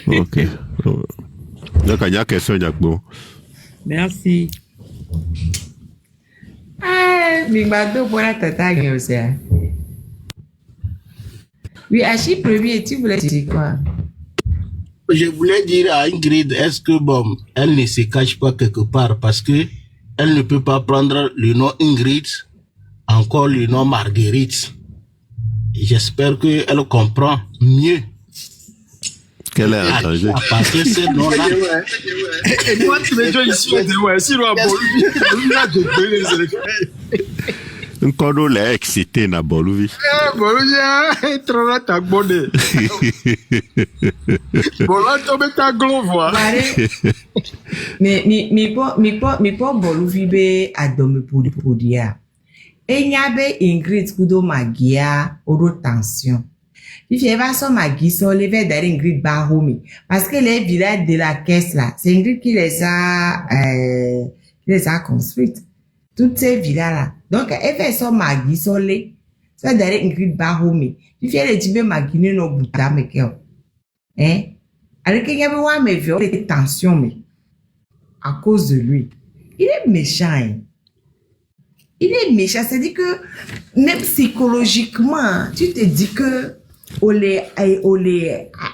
Ok. Donc, il y a question, Yakbo. Merci. Ah, Mimado pour la tata aussi. Oui, Achille premier, tu voulais dire quoi? Je voulais dire à Ingrid, est-ce que bon, elle ne se cache pas quelque part parce que elle ne peut pas prendre le nom Ingrid, encore le nom Marguerite. J'espère qu'elle comprend mieux. Qu'elle est en danger. Parce que ces noms-là. Et moi, tu me dis ici, sinon, là, je peux les élections. Un cordeau l'a excité, na Boluvi. Bolivia, trop là, t'as bonné. Bon, là, tu mets ta glove, Mais pas Boluvi be adome pour dire. Et n'y a be Ingrid kudo magia oro tension. Il fait pas son magi sur les verres d'Ingrid Bahomi. Parce que les villas de la caisse là, c'est Ingrid qui les a construites. Toutes ces villas là. Donc, elle fait son magi sur les, ça derrière Ingrid Bahomi. Il fait les tibés maginer nos boutas, mais qu'est-ce? Hein? Alors qu'il y avait un mais vieux, des tensions, mais à cause de lui. Il est méchant, hein? Il est méchant, c'est-à-dire que même psychologiquement, tu te dis que on les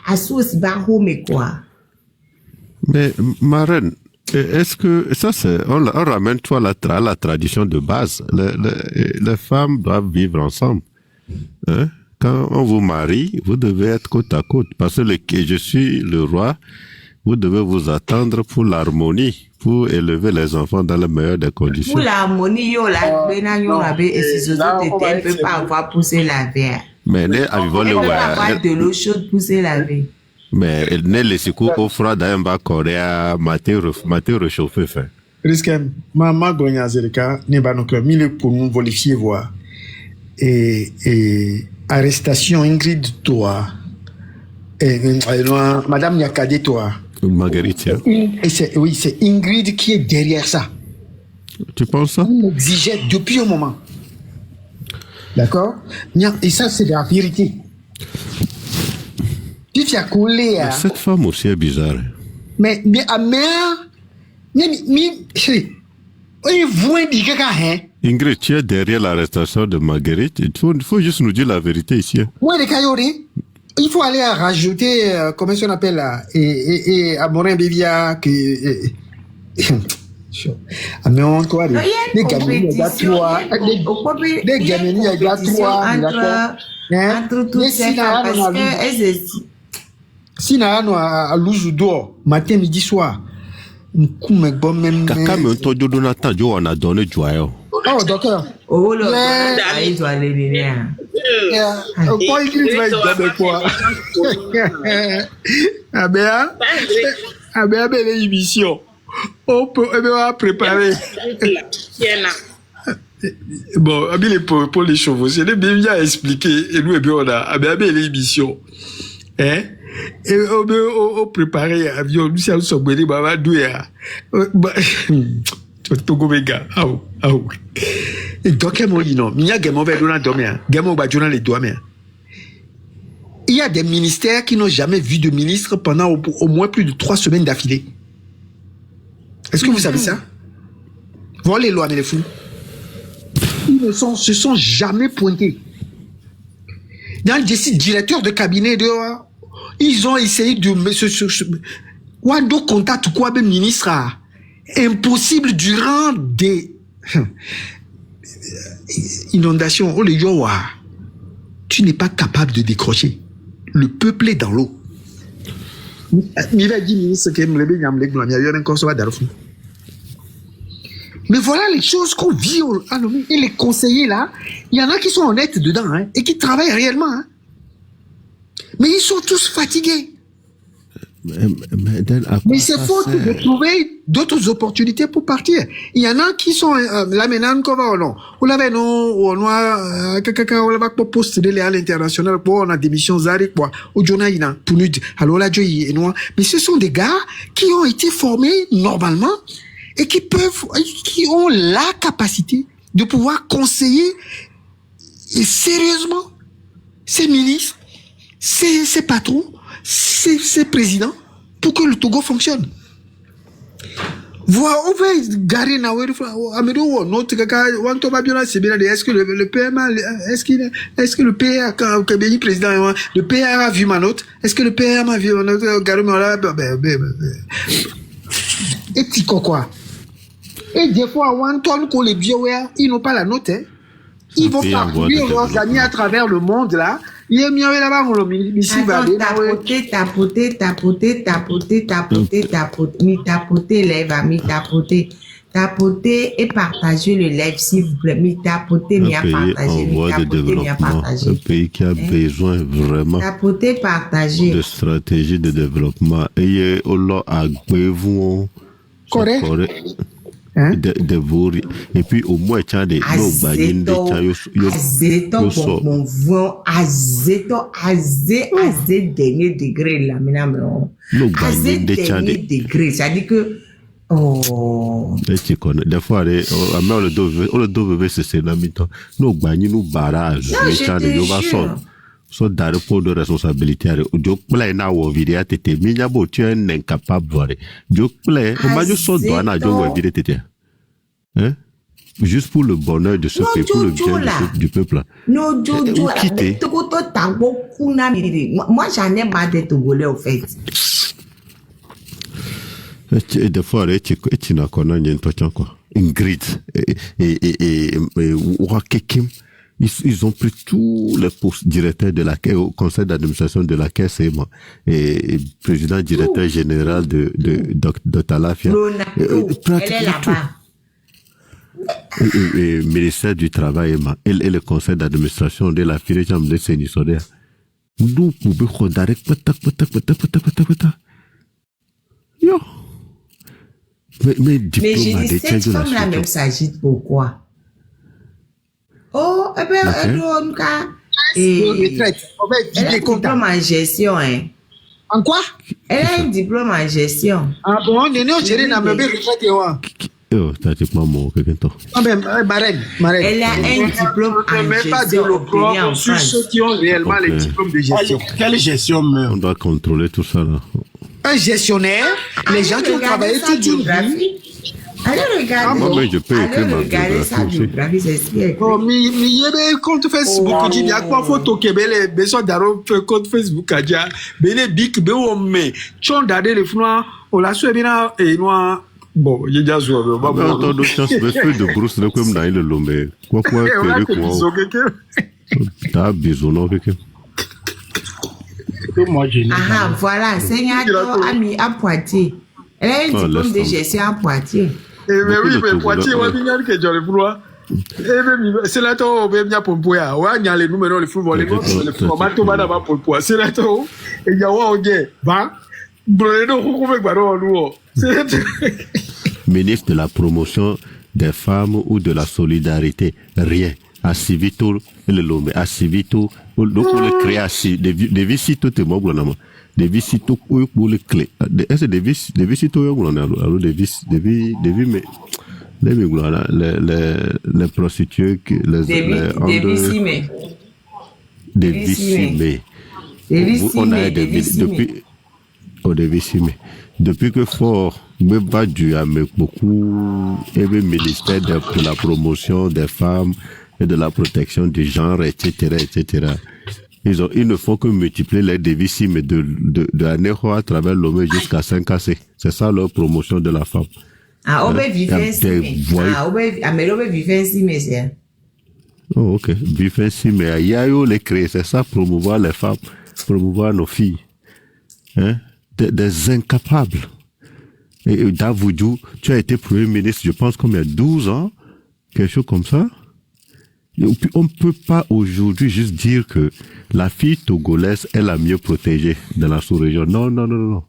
associe Bahomi quoi. Mais, ma reine, est-ce que ça c'est on ramène toi la tradition de base. Les femmes doivent vivre ensemble. Hein? Quand on vous marie, vous devez être côte à côte parce que je suis le roi. Vous devez vous attendre pour l'harmonie, pour élever les enfants dans les meilleures des conditions. Pour l'harmonie, yo la et si elle peut pas avoir poussé la verre. Mais elle peut pas avoir de l'eau chaude pousser la verre. Mais elle n'est les secours au froid d'un bas coréen maté réchauffé fait. Risquem, ma gonya zerika, ne ba donc mille pour nous vérifier voir. Et arrestation Ingrid toi. Madame Yakade toi. Marguerite. Et c'est Ingrid qui est derrière ça. Tu penses ça? On exigeait depuis un moment. D'accord? Et ça, c'est la vérité. Tu as collé à... Cette femme aussi est bizarre. Mais à mère... Ingrid, tu es derrière l'arrestation de Marguerite. Il faut juste nous dire la vérité ici. Oui, les Kayori. Il faut aller rajouter, comment on appelle là, et à Morin Bivia, mais on toi, les gamins, il y a trois, les gamins, il y a trois, entre toutes ces femmes, parce que elles si nous à Louzoudor, matin, midi, soir, Kaka me tojo Donatan jo on a donné joyeux. Oh, docteur. Oh, là, il doit aller bien. Quoi il va être avec quoi? Ah ben, l'émission. On peut préparer. Bon, pour les chevaux, c'est bien expliqué. Et nous, on a l'émission. Hein? Et on préparer avion. Nous sommes venus, maman, douya. Togo Mega. Et donc, il y a des ministères qui n'ont jamais vu de ministre pendant au moins plus de 3 semaines d'affilée. Est-ce que vous savez ça? Voilà les lois, mais les fous. Ils ne se sont jamais pointés. Dans le directeur de cabinet, ils ont essayé de... Wando contact quoi, ben ministre? Impossible durant des inondations. Oh, le yowa, tu n'es pas capable de décrocher. Le peuple est dans l'eau. Mais voilà les choses qu'on vit. Et les conseillers là, il y en a qui sont honnêtes dedans, hein, et qui travaillent réellement. Hein. Mais ils sont tous fatigués. Mais c'est faute de trouver d'autres opportunités pour partir. Il y en a qui sont là maintenant qu'on va ou non. Ou là non, on va pas postuler à l'international pour on a des missions zari quoi. Au journal pour nous alors là et nous. Mais ce sont des gars qui ont été formés normalement et qui ont la capacité de pouvoir conseiller sérieusement ces ministres, ces patrons. ces présidents pour que le Togo fonctionne. Voilà, on va garer na Amedo notre kaka wanto babiola c'est bien est-ce que le PMA est-ce que le PA quand le président le PA a vu ma note est-ce que le PA a vu ma note garer là et petit quoi et des fois wanto nous les bio ils n'ont pas la note hein. Ils vont parcourir leurs amis à travers le monde là. Il y a mieux là-bas on tapoter lève mi tapoter et partager le live s'il vous plaît mi tapoter mi à partager un pays qui a besoin vraiment tapoter partager de stratégie de développement et vous correct. Hein? Et puis au moins tu as des dernier degré là maintenant dernier degré ça dit que des fois le dos c'est la mi-temps nous gagnons nous barrage so dans le pôle de responsabilité jo play na wo vidéo tete minya bo tu es incapable jo play on va juste so doit na jo wo vidéo tete hein juste pour le bonheur de ce peuple pour le bien du peuple non jo quitter moi j'en ai marre d'être Togolais au fait et des fois tu n'as qu'on a rien quoi Ingrid et Wakekim ils ont pris tous les postes directeurs de la caisse, au conseil d'administration de la caisse et président directeur général de Talafia. Elle est là-bas. Et ministère du travail et le conseil d'administration de la filière de Sénisodea. Nous pouvons condamner yo. Mais j'ai dit cette femme-là même s'agite pourquoi? Oh, eh bien, elle a un diplôme en gestion, hein. En quoi? Elle a un diplôme en gestion. Ah bon, on géré dans ma retraite, oh, t'as dit pas mon quelqu'un. Ah ben, marraine. Elle a un diplôme en gestion. Pas de sur ceux qui ont réellement les diplômes de gestion. Quelle gestion même? On doit contrôler tout ça là. Un gestionnaire, les gens qui ont travaillé toute une vie. Allez regarder. Moi, je peux écrire ma biographie, c'est ce qui est. Oh, mais il y a compte Facebook, il y a quoi photo que les besoins d'arôme compte Facebook à dire, les big mais chon d'adé les flois, on l'a su bien et noir. Bon, il y a déjà joué. On va entendre d'autres chances, mais feu de brousse, le comme dans le lomé. Quoi, t'as besoin de quelqu'un. Ah, voilà, Seigneur a mis à Poitiers. Elle a un diplôme de gestion à Poitiers. Mais oui, mais Poitiers, on va dire que j'ai le vouloir. C'est là où on va bien pour pouvoir. On va y aller, nous maintenant, le football, le format, on va d'abord pour pouvoir. C'est là où il y a un gars, va, ministre de la promotion des femmes ou de la solidarité, rien. À Civito, le Lomé, à Civito, donc on le crée à des visites, tout est mort, des visites pour les clés. Est-ce des visites, alors des mais les prostituées, des vicimés. On a des vicimés. Depuis que Fort me bat du avec beaucoup, et le ministère de la promotion des femmes et de la protection du genre, etc. Ils ne font que multiplier les dévicimes de l'année à travers l'homme jusqu'à 5 AC. C'est ça leur promotion de la femme. Ah, on peut vivre ainsi. Mais on peut vivre ainsi, mais c'est. Oh, ok. Vivre ainsi, mais il y a eu les créer. C'est ça, promouvoir les femmes, promouvoir nos filles. Hein? Des incapables. Et Davoudou, tu as été Premier ministre, je pense, comme il y a 12 ans, quelque chose comme ça. On ne peut pas aujourd'hui juste dire que la fille togolaise est la mieux protégée de la sous-région. Non.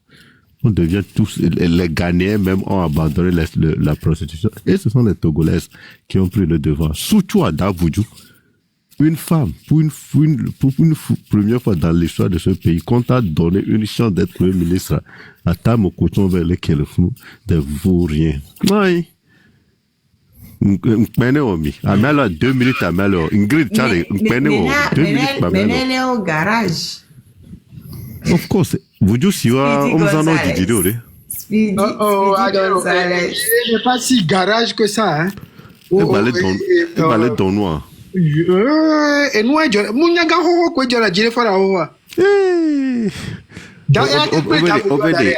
On devient tous, les Ghanéens même ont abandonné la prostitution. Et ce sont les Togolaises qui ont pris le devant. Surtout à Davoudou, une femme, pour une première fois dans l'histoire de ce pays, qu'on t'a donné une chance d'être Premier ministre à Tamokoton vers lesquels fou de vauriens. Oui. Amelo 2 minutes Amelo Ingrid Charlie 2 minutes mais elle est au garage Of course. Vous dites si on vous en a dit Speedy Speedy Gonzalez. Il n'est pas si garage que ça, hein. et balai ton noir. Et nous, Mouniaga Ho, quoi, de la Jéréfara Ho.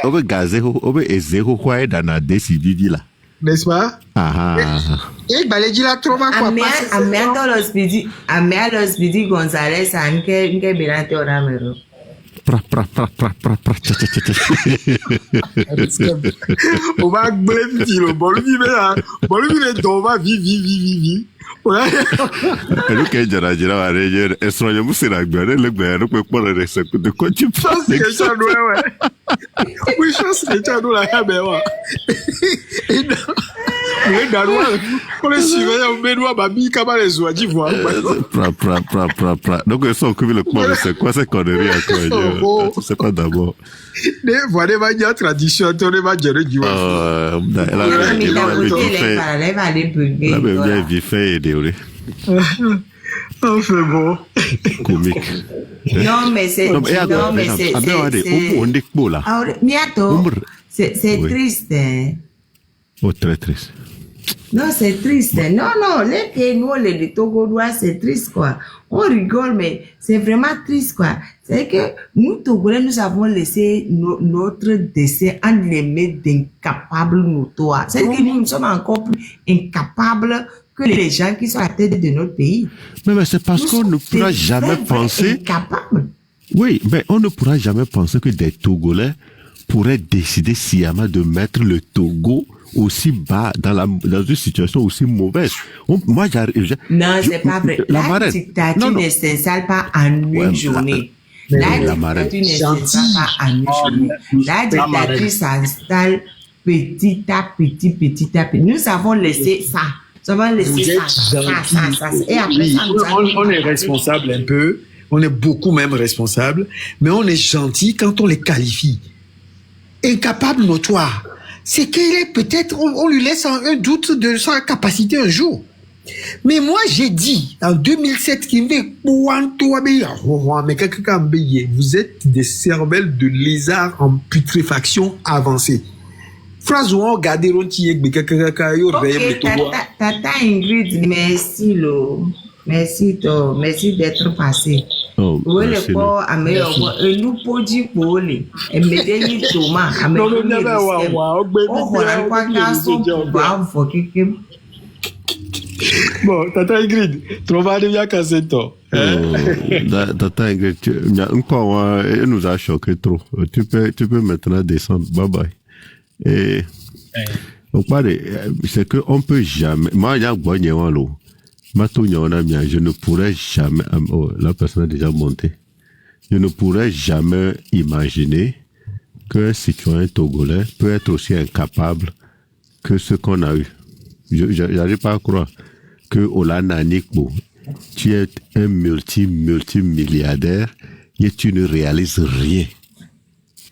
On veut gazer, on veut zéro quoi dans la décision là. N'est-ce pas? Et Baléji la trouve quoi? Ameando lo Speedy Gonzalez, anke Belante Oramero. On va blâmer le bon lui on va vivi. Et le cas de la génération est soigné monsieur la guerre le guerre peut pas le respecter de quoi tu parles c'est ça ouais oui chose c'est ça nous la ouais et dans on les surveille on met nous babi comme les oies voir donc ils sont comme le quoi c'est quoi cette connerie encore c'est pas d'abord ne voilà va dire tradition on va gérer du elle a bien fait enfin bon comique non mais c'est triste oh très triste non c'est triste non les Togodois c'est triste quoi on rigole mais c'est vraiment triste quoi c'est que nous Togolais nous avons laissé notre décès entre les mains d'incapables notoires c'est que nous sommes encore plus incapables que les gens qui sont à la tête de notre pays. Mais c'est parce qu'on ne pourra jamais penser. Oui, mais on ne pourra jamais penser que des Togolais pourraient décider sciemment de mettre le Togo aussi bas dans une situation aussi mauvaise. Moi, j'arrive. Non, c'est pas vrai. La dictature ne s'installe pas en une journée. La dictature ne s'installe pas en une journée. La dictature s'installe petit à petit. Nous avons laissé ça. Ça va laisser ça. Et après, oui, on est responsable un peu, on est beaucoup même responsable, mais on est gentil quand on les qualifie. Incapable notoire, c'est qu'il est peut-être, on lui laisse un doute de sa capacité un jour. Mais moi, j'ai dit, en 2007, vous êtes des cervelles de lézards en putréfaction avancée. Phrase où on regarde Tata Ingrid, merci Lo. Merci d'être passé. Oh, merci. Nous podi poli. Et mettez Thomas. Bon, Tata Ingrid, trouvez bien cassetto. Tata Ingrid, elle nous a choqué trop. Tu peux maintenant descendre. Bye bye. Et c'est que on peut jamais. Moi, je ne pourrais jamais. La personne est déjà montée. Je ne pourrais jamais imaginer qu'un citoyen togolais peut être aussi incapable que ce qu'on a eu. J'arrive pas à croire que Olana Nikbo, tu es un multimilliardaire et tu ne réalises rien.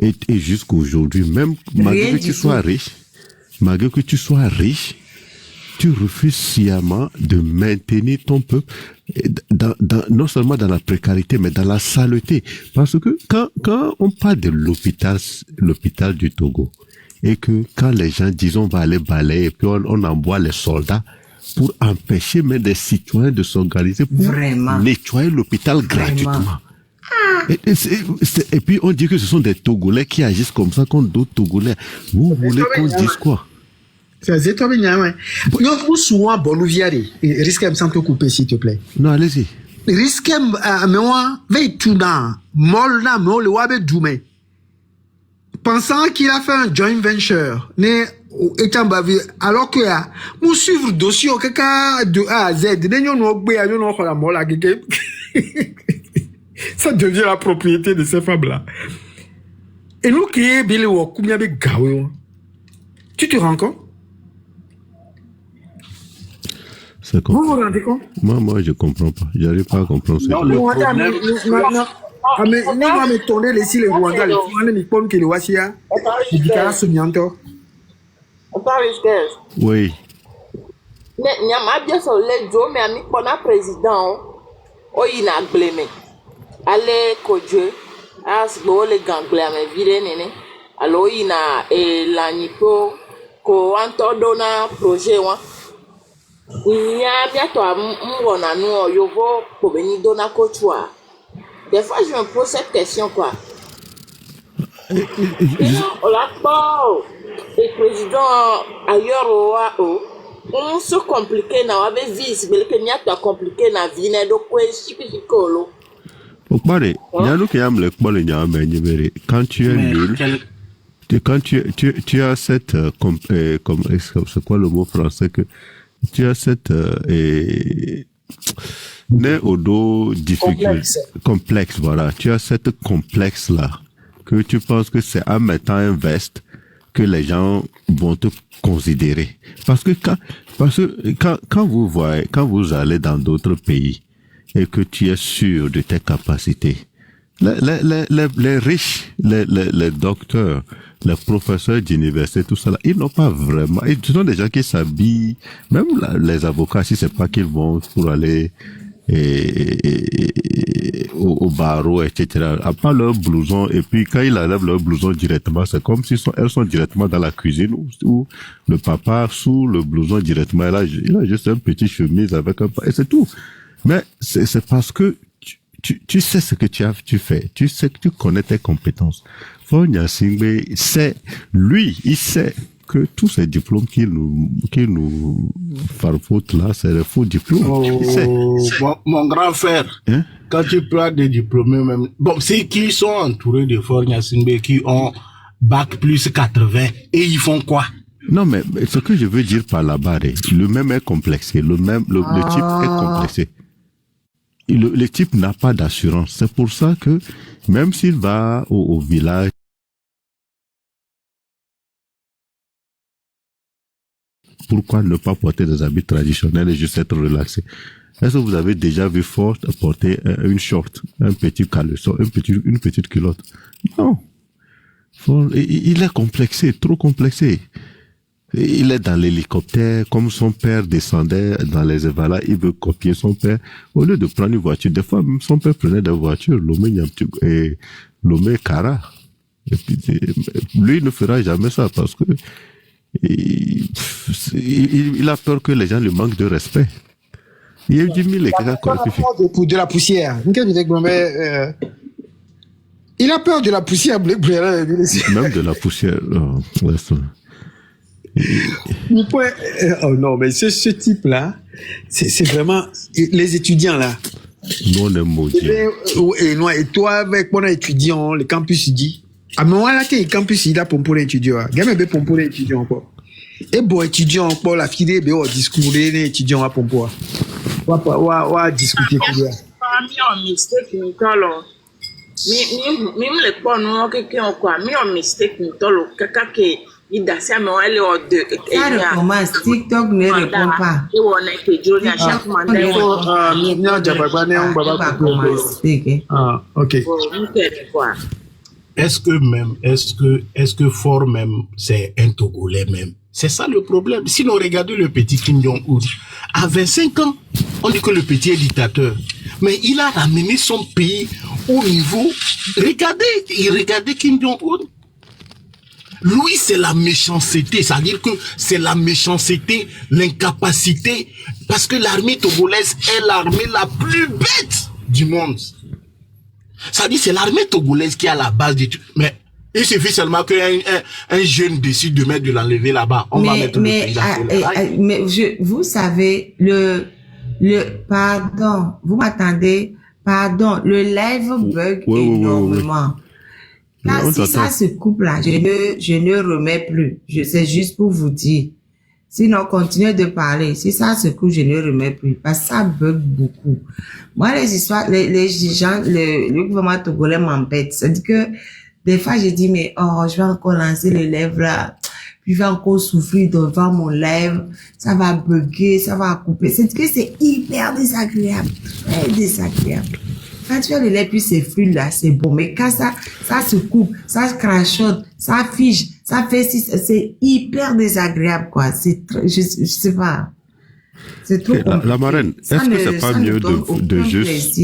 Et jusqu'aujourd'hui, même malgré que tu sois riche, tu refuses sciemment de maintenir ton peuple non seulement dans la précarité, mais dans la saleté. Parce que quand on parle de l'hôpital du Togo, et que quand les gens disent on va aller balayer, et puis on envoie les soldats pour empêcher même des citoyens de s'organiser pour nettoyer l'hôpital gratuitement. Et puis on dit que ce sont des Togolais qui agissent comme ça contre d'autres Togolais. Vous voulez qu'on dise quoi? C'est toi bien, ouais. Nous souvent Boluviari. Risque de s'en couper, s'il te plaît. Non, allez-y. Risque mais moi, veille tout dans molna le wabe doumé. Pensant qu'il a fait un joint venture, né étant bavé, alors que nous suivre le dossier au caca de A à Z, ça devient la propriété de ces femmes-là. Et nous qui est bien combien de gaou. Tu te rends compte? Vous vous rendez compte? Moi, je comprends pas. J'arrive pas à comprendre ça. Non, le problème... Mais on va me tourner les Rwandais, les Rwandais, les pommes qui le voici, les Bikara Somianto. Oui. Mais il y a ma bien sur les deux, mais ami, on a président, oh, il a blâmé. Allez, Kodje, As bo le gangle ame vile nene. Alo ina la nipo ko anto dona projet wa. Nya biato mwona nu yovo ko beni dona kochwa. Des fois je me pose cette question quoi. On l'a pas le président ailleurs on se compliqué na wabe vis mais que nya to compliqué na vie na do ko chipikolo. Okpare, nyanu ke yam le kpole nyam nyebere. Quand tu es nul, quand tu as cette c'est quoi le mot français que tu as cette né au dos difficile complexe, voilà. Tu as cette complexe là que tu penses que c'est en mettant un veste que les gens vont te considérer. Parce que quand vous voyez, quand vous allez dans d'autres pays et que tu es sûr de tes capacités, les riches, les docteurs, les professeurs d'université, tout ça là, ils n'ont pas vraiment, ce sont des gens qui s'habillent, même les avocats, si c'est pas qu'ils vont pour aller au barreau, etc. À part leur blouson, et puis quand ils enlèvent leur blouson directement, c'est comme si elles sont directement dans la cuisine où le papa sous le blouson directement, il a juste un petit chemise avec un, et c'est tout. Mais c'est parce que tu sais ce que tu fais, tu sais que tu connais tes compétences. Fonya Singbe sait, lui, il sait que tous ces diplômes qu'il nous farfoutent là, c'est des faux diplômes. Mon grand frère, hein? Quand tu parles des diplômés même, bon, c'est qu'ils sont entourés de Fonya Singbe qui ont bac plus 80 et ils font quoi? Non, mais ce que je veux dire par là-bas, le même est complexé, le type est complexé. Le type n'a pas d'assurance. C'est pour ça que même s'il va au village, pourquoi ne pas porter des habits traditionnels et juste être relaxé? Est-ce que vous avez déjà vu Ford porter une short, un petit caleçon, une petite culotte? Non. Il est complexé, trop complexé. Il est dans l'hélicoptère, comme son père descendait dans les Evala, il veut copier son père. Au lieu de prendre une voiture, des fois, même son père prenait des voitures, Lomé Kara. Et puis, lui, il ne fera jamais ça parce que il a peur que les gens lui manquent de respect. Il y a eu 10 000 et de la poussière. Il a peur de la poussière. Même de la poussière. Oh non, mais ce type-là, c'est vraiment les étudiants là. Non, les maudits. Et toi, avec mon étudiant, le campus dit. À mon moment là, le campus il a pour les étudiants. Gamin be pour les étudiants encore. Et bon étudiant encore la fille be au discours les étudiants à pompo. Wa discuter quoi. Mi on mistake ni tolo. Mi le po no keke on quoi. Mi on mistake ni tolo kaka ke il dansait mais elle est au deux. Ça recommence. TikTok ne répond pas. Et on a été joli à chaque mandat. Ah, ok. Est-ce que Fort même, c'est un Togolais même? C'est ça le problème. Sinon, regardez le petit Kim Jong-un. À 25 ans, on dit que le petit est dictateur. Mais il a ramené son pays au niveau. Regardez Kim Jong-un. Lui, c'est la méchanceté. C'est-à-dire que c'est la méchanceté, l'incapacité. Parce que l'armée togolaise est l'armée la plus bête du monde. Ça dit c'est l'armée togolaise qui est à la base du truc. Mais il suffit seulement qu'un jeune décide de mettre de l'enlever là-bas. On va mettre le pays mais vous savez, pardon, vous m'attendez, pardon, le live bug énormément. Là, si ça se coupe là, je ne remets plus. C'est juste pour vous dire. Sinon, continuez de parler. Si ça se coupe, je ne remets plus. Parce que ça bug beaucoup. Moi, les histoires, les gens, le gouvernement togolais m'embête. C'est-à-dire que, des fois, je dis, mais, je vais encore lancer le live là. Puis, je vais encore souffrir devant mon live. Ça va bugger, ça va couper. C'est-à-dire que c'est hyper désagréable. Très désagréable. Quand tu fais le lait, puis c'est fluide là, c'est bon. Mais quand ça se coupe, ça se crachote, ça fige, ça fait c'est hyper désagréable, quoi. C'est je sais pas. C'est trop compliqué. La marraine, est-ce que c'est pas mieux de juste...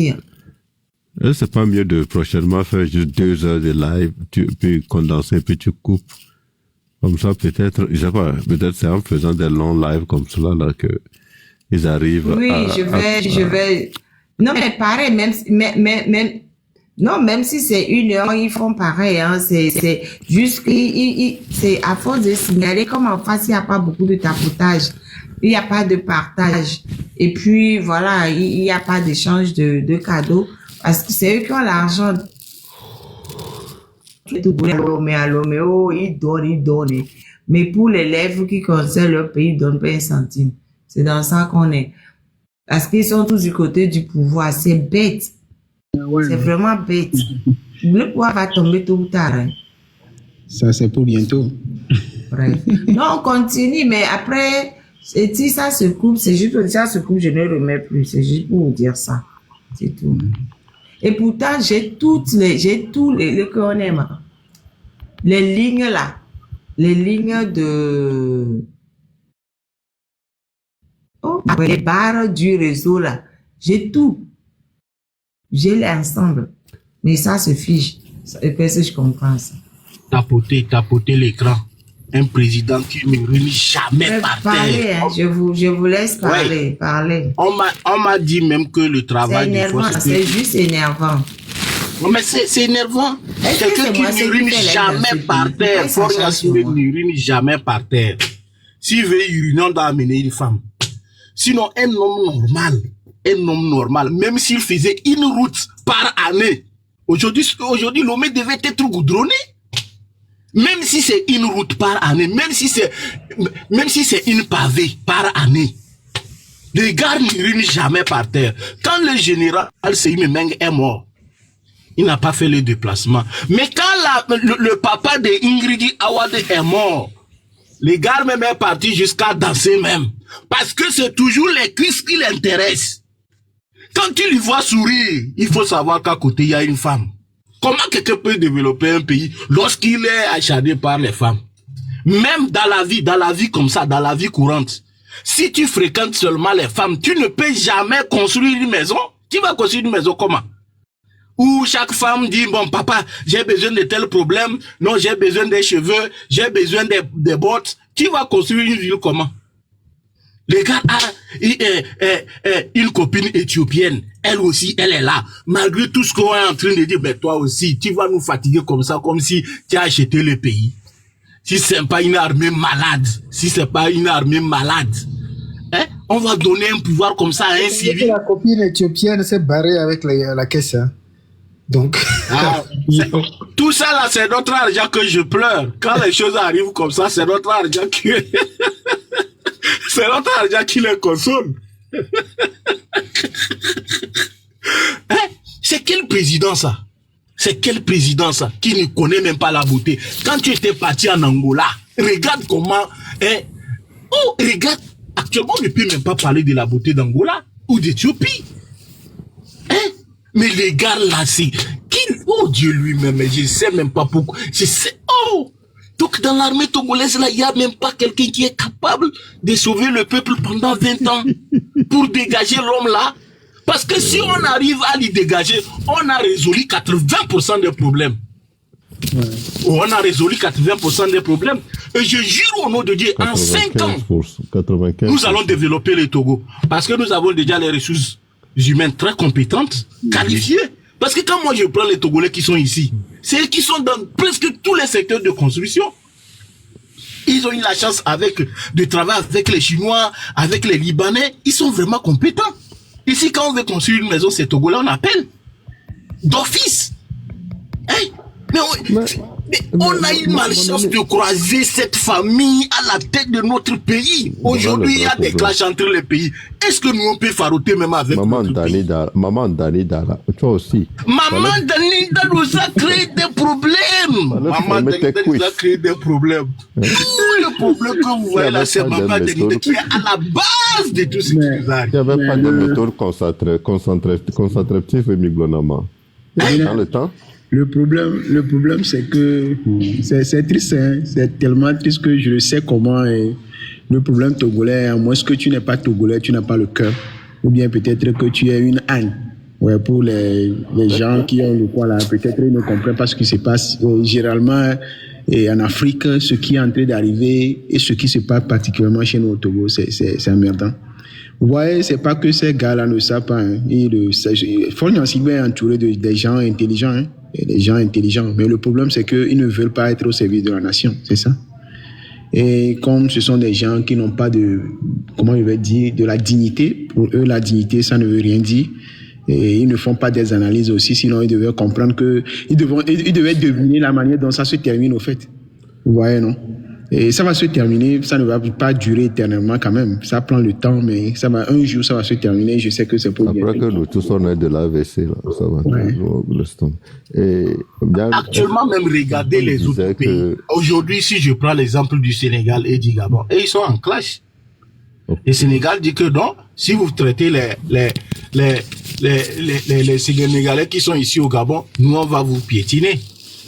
C'est pas mieux de prochainement faire juste 2 heures de live, puis condenser, puis tu coupes. Comme ça, peut-être, je sais pas, peut-être c'est en faisant des longs lives comme cela, là, que ils arrivent Oui, je vais. Non, mais pareil, même si c'est 1 heure, ils font pareil, hein. C'est juste c'est à force de signaler, comme en face, il n'y a pas beaucoup de tapotage. Il n'y a pas de partage. Et puis, voilà, il n'y a pas d'échange de cadeaux. Parce que c'est eux qui ont l'argent. Oh, ils donnent. Mais pour les lèvres qui concernent leur pays, ils ne donnent pas un centime. C'est dans ça qu'on est. Parce qu'ils sont tous du côté du pouvoir. C'est bête. Ouais. C'est vraiment bête. Le pouvoir va tomber tôt ou tard. Hein. Ça, c'est pour bientôt. Bref. Non, on continue, mais après, si ça se coupe, c'est juste que ça se coupe, je ne le remets plus. C'est juste pour vous dire ça. C'est tout. Et pourtant, j'ai tous les qu'on aime. Les lignes là. Les lignes de... Oh, les barres du réseau là. J'ai tout. J'ai l'ensemble. Mais ça se fiche. Parce que je comprends ça. Tapoter l'écran. Un président qui ne remit jamais par Parlez, terre. hein, je vous laisse parler. Ouais. Parler. On m'a dit même que le C'est travail des énervant, forces... c'est juste énervant. Non, mais c'est énervant. Est-ce que Quelqu'un c'est qui moi, c'est n'urine qui fait l'aide jamais dans ce par pays? terre. Pourquoi ça Florian change sur Sibé moi? n'urine jamais par terre. S'il veut uriner, on doit amener une femme. Sinon, un homme normal, même s'il faisait 1 route par année, aujourd'hui, Lomé devait être goudronné. Même si c'est 1 route par année, même si c'est une pavée par année, les gars n'urinent jamais par terre. Quand le général Seyme Meng est mort, il n'a pas fait le déplacement. Mais quand le papa de Ingrid Awad est mort, les gars même est parti jusqu'à danser même. Parce que c'est toujours les cuisses qui l'intéressent. Quand tu lui vois sourire, il faut savoir qu'à côté, il y a une femme. Comment quelqu'un peut développer un pays lorsqu'il est acharné par les femmes? Même dans la vie comme ça, dans la vie courante. Si tu fréquentes seulement les femmes, tu ne peux jamais construire une maison. Tu vas construire une maison comment? Où chaque femme dit, bon papa, j'ai besoin de tel problème, non j'ai besoin des cheveux, j'ai besoin des bottes. Tu vas construire une ville comment? Les gars une copine éthiopienne, elle aussi, elle est là. Malgré tout ce qu'on est en train de dire, mais toi aussi, tu vas nous fatiguer comme ça, comme si tu as acheté le pays. Si c'est pas une armée malade, hein, on va donner un pouvoir comme ça à un civil. La copine éthiopienne s'est barrée avec la caisse. Hein. Donc, tout ça là, c'est notre argent que je pleure. Quand les choses arrivent comme ça, c'est notre argent qui... c'est notre argent qui les console. Hein? C'est quel président ça? Qui ne connaît même pas la beauté? Quand tu étais parti en Angola, regarde comment... Hein? Oh, regarde, actuellement on ne peut même pas parler de la beauté d'Angola ou d'Éthiopie. Hein? Mais les gars là, c'est... Oh Dieu lui-même, je sais même pas pourquoi. Je sais... Oh! Donc dans l'armée togolaise là, il n'y a même pas quelqu'un qui est capable de sauver le peuple pendant 20 ans pour dégager l'homme là. Parce que si on arrive à l'y dégager, on a résolu 80% des problèmes. Ouais. On a résolu 80% des problèmes. Et je jure au nom de Dieu, en 5 ans, 95%. Nous allons développer le Togo. Parce que nous avons déjà les ressources humaines très compétentes, qualifiées. Parce que quand moi je prends les Togolais qui sont ici, c'est eux qui sont dans presque tous les secteurs de construction. Ils ont eu la chance de travailler avec les Chinois, avec les Libanais. Ils sont vraiment compétents. Ici, quand on veut construire une maison, c'est Togolais, on appelle. D'office. Hey, on a eu malchance de croiser cette famille à la tête de notre pays. Aujourd'hui, il y a des clashs entre les pays. Est-ce que nous, on peut faroter même avec notre pays? Maman Danida, toi aussi. Maman Danida nous a créé des problèmes. Maman Danida nous a créé des problèmes. Tout le problème que vous voyez là, c'est Maman Danida qui est à la base de tout ce qui nous arrive. Il n'y avait pas de méthode concentrative et miglonama. Dans le temps? Le problème, c'est que c'est triste, hein? C'est tellement triste que je sais comment le problème togolais, à moins que tu n'es pas togolais, tu n'as pas le cœur, ou bien peut-être que tu es une âne. Ouais, pour les gens qui ont le quoi là, peut-être ils ne comprennent pas ce qui se passe. Généralement, et en Afrique, ce qui est en train d'arriver et ce qui se passe particulièrement chez nous au Togo, c'est emmerdant. Vous voyez, c'est pas que ces gars-là ne savent pas. Hein. Fognan Sigbe est entouré des gens intelligents, hein, et des gens intelligents. Mais le problème, c'est qu'ils ne veulent pas être au service de la nation, c'est ça. Et comme ce sont des gens qui n'ont pas de, comment je vais dire, de la dignité, pour eux, la dignité, ça ne veut rien dire. Et ils ne font pas des analyses aussi, sinon ils devaient comprendre que, ils devaient deviner la manière dont ça se termine, au fait. Vous voyez, non? Et ça va se terminer, ça ne va pas durer éternellement quand même. Ça prend le temps, mais ça va, un jour, ça va se terminer. Je sais que c'est pour bien. Après que nous tous, on est de l'AVC, là, ça va. Ouais. Actuellement, même regardez les autres pays. Aujourd'hui, si je prends l'exemple du Sénégal et du Gabon, et ils sont en clash. Okay. Le Sénégal dit que non, si vous traitez les Sénégalais qui sont ici au Gabon, nous, on va vous piétiner.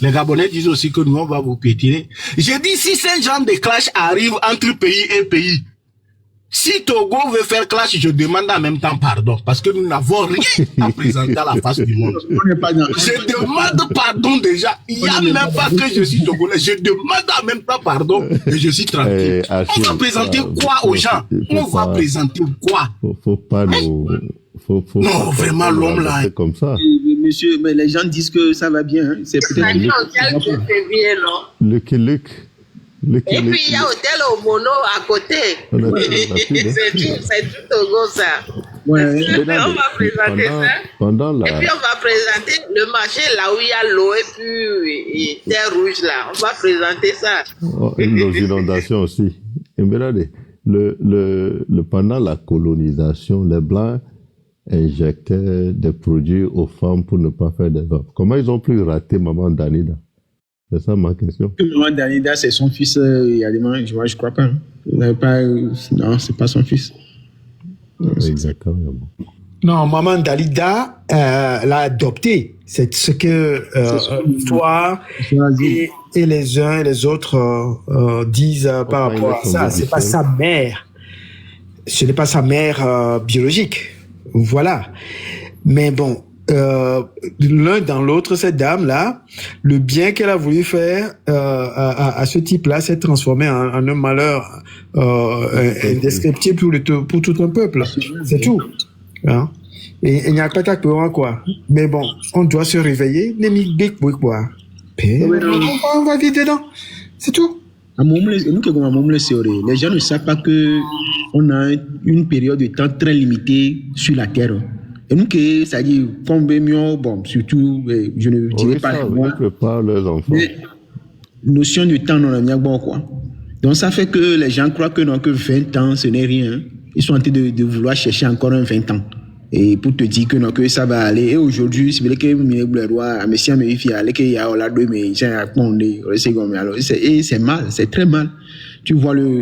Les Gabonais disent aussi que nous, on va vous piétiner. J'ai dit, si ces genre de clash arrivent entre pays et pays, si Togo veut faire clash, je demande en même temps pardon, parce que nous n'avons rien à présenter à la face du monde. Je demande pardon déjà. Il n'y a même pas que je suis Togolais. Je demande en même temps pardon et je suis tranquille. On va présenter quoi aux gens? On va présenter quoi? Faut pas nous... Non, vraiment, l'homme là. C'est comme ça. Monsieur, mais les gens disent que ça va bien. Hein. C'est peut-être. Et puis il y a Hôtel Omono à côté. C'est tout Togo ça. Ouais. On va présenter ça. Et puis on va présenter le marché là où il y a l'eau et puis terre rouge là. On va présenter ça. Nos inondations aussi. Et regardez, pendant la colonisation, les Blancs injectaient des produits aux femmes pour ne pas faire des enfants. Comment ils ont pu rater Maman Danida? C'est ça ma question. Maman Danida, c'est son fils. Je crois pas. Non, c'est pas son fils. Exactement. Non, Maman Dalida l'a adopté. C'est ce que toi et les uns et les autres disent par rapport à ça. C'est pas sa mère. Ce n'est pas sa mère biologique. Voilà. Mais bon, l'un dans l'autre, cette dame-là, le bien qu'elle a voulu faire à ce type-là s'est transformé en un malheur indescriptible pour tout un peuple. C'est tout. Hein? Et il n'y a pas de quoi. Mais bon, on doit se réveiller. On va vite dedans. C'est tout. Les gens ne savent pas que on a une période de temps très limitée sur la Terre. Et nous, ça dit, bon, surtout, je ne dirais pas moi, leurs enfants. mais notion de temps, on a bon quoi. Donc ça fait que les gens croient que non, que 20 ans, ce n'est rien. Ils sont en train de vouloir chercher encore un 20 ans. Et pour te dire que non, que ça va aller. Et aujourd'hui, c'est vrai que c'est mal, c'est très mal. Tu vois